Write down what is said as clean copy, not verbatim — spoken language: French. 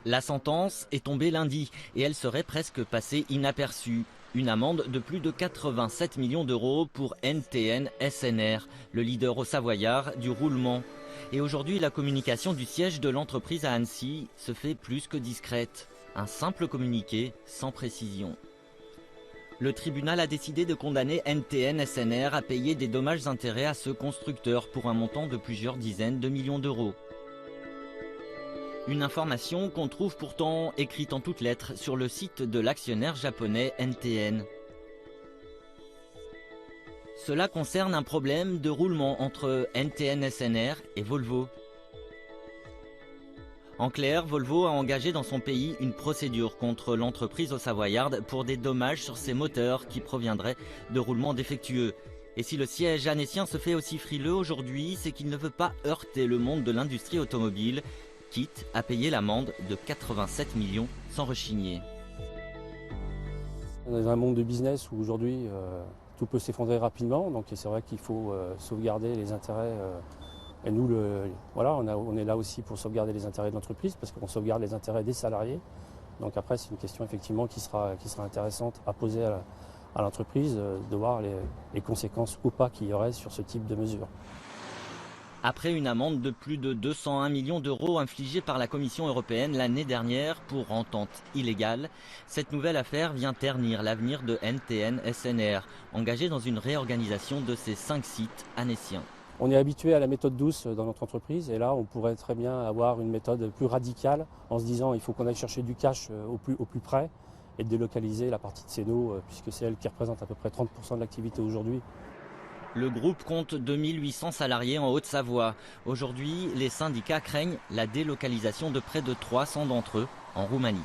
La sentence est tombée lundi et elle serait presque passée inaperçue. Une amende de plus de 87 millions d'euros pour NTN SNR, le leader au Savoyard du roulement. Et aujourd'hui, la communication du siège de l'entreprise à Annecy se fait plus que discrète. Un simple communiqué sans précision. Le tribunal a décidé de condamner NTN SNR à payer des dommages-intérêts à ce constructeur pour un montant de plusieurs dizaines de millions d'euros. Une information qu'on trouve pourtant écrite en toutes lettres sur le site de l'actionnaire japonais NTN. Cela concerne un problème de roulement entre NTN SNR et Volvo. En clair, Volvo a engagé dans son pays une procédure contre l'entreprise au Savoyard pour des dommages sur ses moteurs qui proviendraient de roulements défectueux. Et si le siège annécien se fait aussi frileux aujourd'hui, c'est qu'il ne veut pas heurter le monde de l'industrie automobile, quitte à payer l'amende de 87 millions sans rechigner. On est dans un monde de business où aujourd'hui tout peut s'effondrer rapidement, donc c'est vrai qu'il faut sauvegarder les intérêts. Et nous, on est là aussi pour sauvegarder les intérêts de l'entreprise, parce qu'on sauvegarde les intérêts des salariés. Donc après, c'est une question effectivement qui sera intéressante à poser à l'entreprise, de voir les conséquences ou pas qu'il y aurait sur ce type de mesures. Après une amende de plus de 201 millions d'euros infligée par la Commission européenne l'année dernière pour entente illégale, cette nouvelle affaire vient ternir l'avenir de NTN SNR, engagé dans une réorganisation de ses 5 sites annéciens. On est habitué à la méthode douce dans notre entreprise et là on pourrait très bien avoir une méthode plus radicale en se disant il faut qu'on aille chercher du cash au plus près et délocaliser la partie de Céno puisque c'est elle qui représente à peu près 30% de l'activité aujourd'hui. Le groupe compte 2800 salariés en Haute-Savoie. Aujourd'hui, les syndicats craignent la délocalisation de près de 300 d'entre eux en Roumanie.